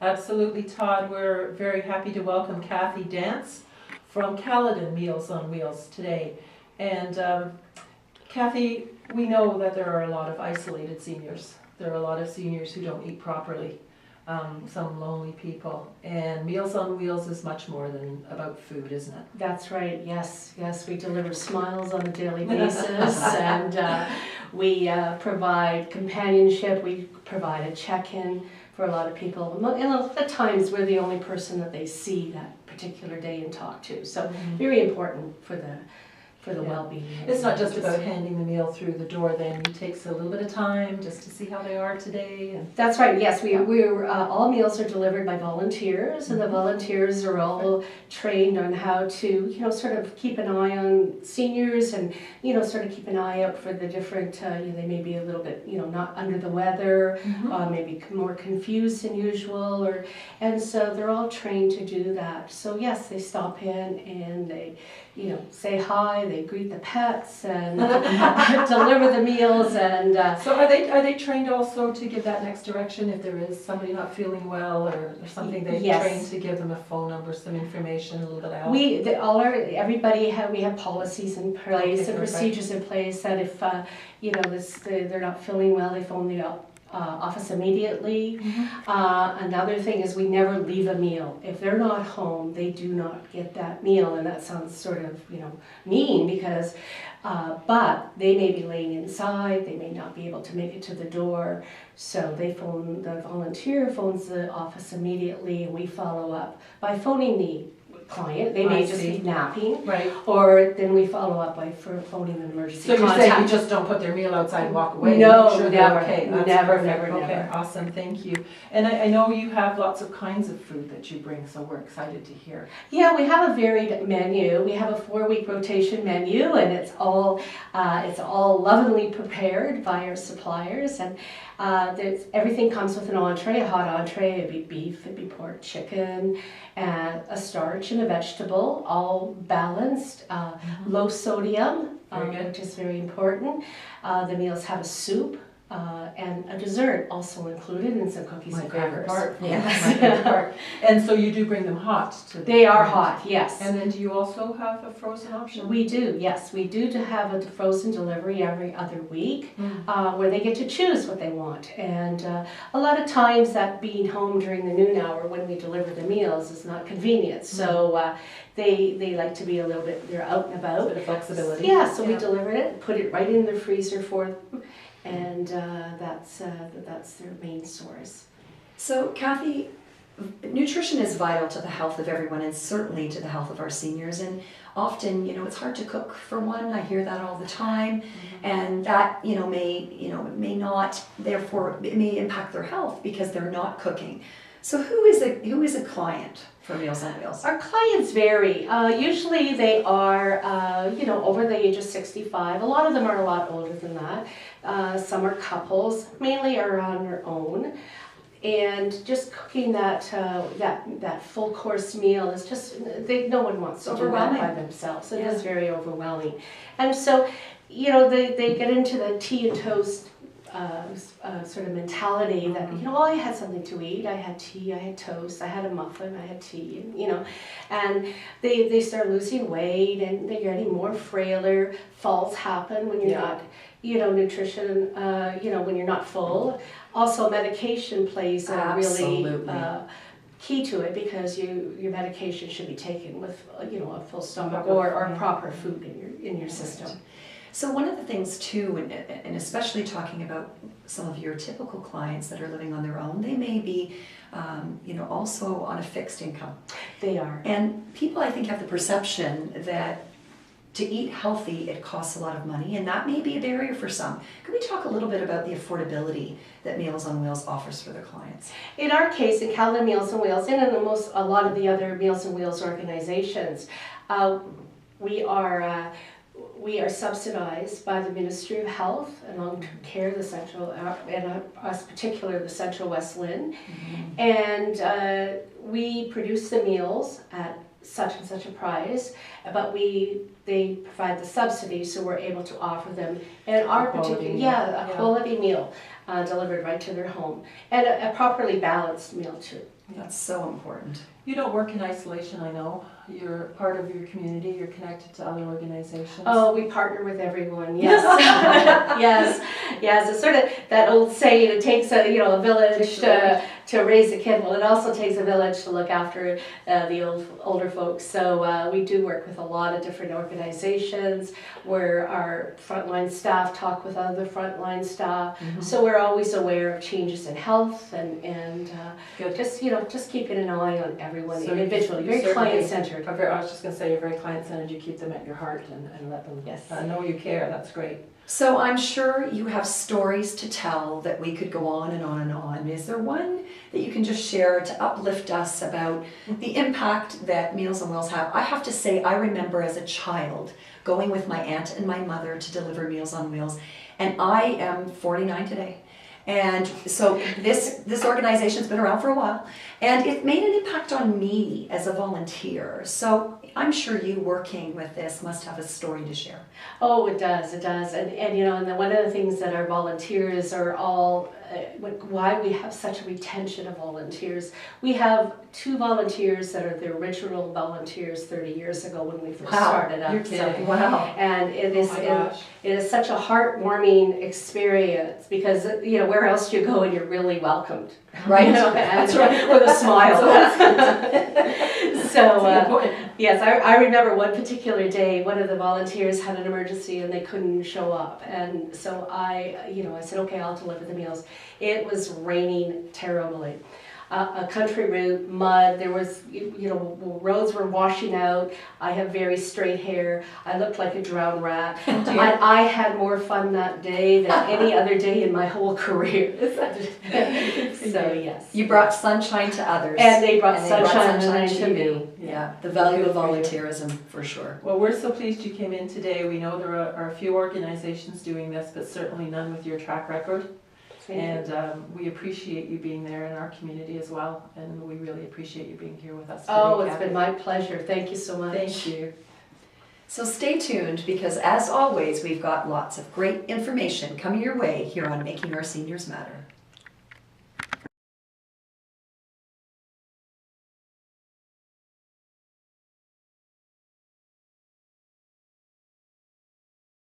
Absolutely, Todd. We're very happy to welcome Cathy Dance from Caledon Meals on Wheels today. And Cathy, we know that there are a lot of isolated seniors. There are a lot of seniors who don't eat properly, some lonely people. And Meals on Wheels is much more than about food, isn't it? That's right, yes. Yes, we deliver smiles on a daily basis and we provide companionship, we provide a check-in for a lot of people. And at times we're the only person that they see that particular day and talk to. So very important for the well-being. It's not just about handing the meal through the door then. It takes a little bit of time just to see how they are today. And that's right, yes. We're all meals are delivered by volunteers, and the volunteers are all trained on how to, sort of keep an eye on seniors and, sort of keep an eye out for the different, they may be a little bit, not under the weather, maybe more confused than usual, and so they're all trained to do that. So yes, they stop in and they, say hi, they greet the pets and deliver the meals. And so are they trained also to give that next direction if there is somebody not feeling well or something? They trained to give them a phone number, some information, a little bit of help. We have policies in place and procedures in place that if they're not feeling well, they phone the office immediately. Another thing is we never leave a meal. If they're not home, they do not get that meal, and that sounds sort of mean because but they may be laying inside, they may not be able to make it to the door, so the volunteer phones the office immediately, and we follow up by phoning the client. They may just be napping, right? Or then we follow up by phoning an emergency contact. So you're saying you just don't put their meal outside and walk away? No, make sure never. Okay, that's never. Okay, awesome, thank you. And I know you have lots of kinds of food that you bring, so we're excited to hear. Yeah, we have a varied menu. We have a 4-week rotation menu, and it's all lovingly prepared by our suppliers. And everything comes with an entree, a hot entree. It'd be beef, it'd be pork, chicken, and a starch and a vegetable, all balanced, low sodium, which is very important. The meals have a soup and a dessert also included, and some cookies and crackers. My favorite part. And so you do bring them hot to the They are hot, yes. And then do you also have a frozen option? We do, yes. We do to have a frozen delivery every other week where they get to choose what they want. And a lot of times that being home during the noon hour when we deliver the meals is not convenient. So they like to be a little bit, they're out and about. A bit of flexibility. Yeah, so we deliver it, put it right in the freezer for them, and that's their main source. So Cathy, nutrition is vital to the health of everyone and certainly to the health of our seniors, and often it's hard to cook for one. I hear that all the time, and that may not, therefore it may impact their health because they're not cooking. So who is a client for Meals on Wheels? Our clients vary. Usually they are over the age of 65. A lot of them are a lot older than that. Some are couples, mainly are on their own. And just cooking that full course meal is just, no one wants to do that by themselves. It is very overwhelming. And so, they get into the tea and toast sort of mentality that, I had something to eat. I had tea, I had toast, I had a muffin, I had tea, and they start losing weight and they're getting more frailer. Falls happen when you're not, nutrition, when you're not full. Also, medication plays a really key to it because your medication should be taken with a full stomach or proper food in your system. So one of the things too, and especially talking about some of your typical clients that are living on their own, they may be, also on a fixed income. They are. And people, I think, have the perception that to eat healthy, it costs a lot of money, and that may be a barrier for some. Could we talk a little bit about the affordability that Meals on Wheels offers for their clients? In our case, in Caledon Meals on Wheels, and in a lot of the other Meals on Wheels organizations, we are subsidized by the Ministry of Health and Long-Term Care, the Central, and us particular, the Central West Lynn. And we produce the meals at such and such a price, but we they provide the subsidy, so we're able to offer them and our quality particular, meal. yeah, a Yeah. quality meal delivered right to their home, and a properly balanced meal too. That's so important. You don't work in isolation, I know. You're part of your community, you're connected to other organizations. Oh, we partner with everyone. Yes, yes. It's sort of that old saying: it takes a a village to raise a kid. Well, it also takes a village to look after the older folks. So we do work with a lot of different organizations where our frontline staff talk with other frontline staff. So we're always aware of changes in health and Good. just keeping an eye on everyone So individually, you very certainly client-centered. I was just going to say, you're very client-centered, you keep them at your heart and let them Yes. know you care. That's great. So I'm sure you have stories to tell that we could go on and on and on. Is there one that you can just share to uplift us about the impact that Meals on Wheels have? I have to say, I remember as a child going with my aunt and my mother to deliver Meals on Wheels, and I am 49 today. And so this organization's been around for a while, and it made an impact on me as a volunteer. So I'm sure you working with this must have a story to share. Oh, it does, and and then one of the things that our volunteers are all, why we have such a retention of volunteers. We have 2 volunteers that are the original volunteers 30 years ago when we first started up. You're kidding. Wow. And it is Oh my gosh. it is such a heartwarming experience because where else do you go and you're really welcomed, Right. That's right. with a smile. So That's a good point. yes, I remember one particular day, one of the volunteers had an emergency and they couldn't show up, and so I said, okay, I'll deliver the meals. It was raining terribly. A country route, mud, there was, roads were washing out. I have very straight hair. I looked like a drowned rat. I had more fun that day than any other day in my whole career. So yes. You brought sunshine to others. And they brought sunshine to me. you. Yeah, the value of Good for you. volunteerism for sure. Well, we're so pleased you came in today. We know there are a few organizations doing this, but certainly none with your track record. And we appreciate you being there in our community as well, and we really appreciate you being here with us today. Oh, it's Cathy. been my pleasure. Thank you so much. Thank you. So stay tuned because as always, we've got lots of great information coming your way here on Making Our Seniors Matter.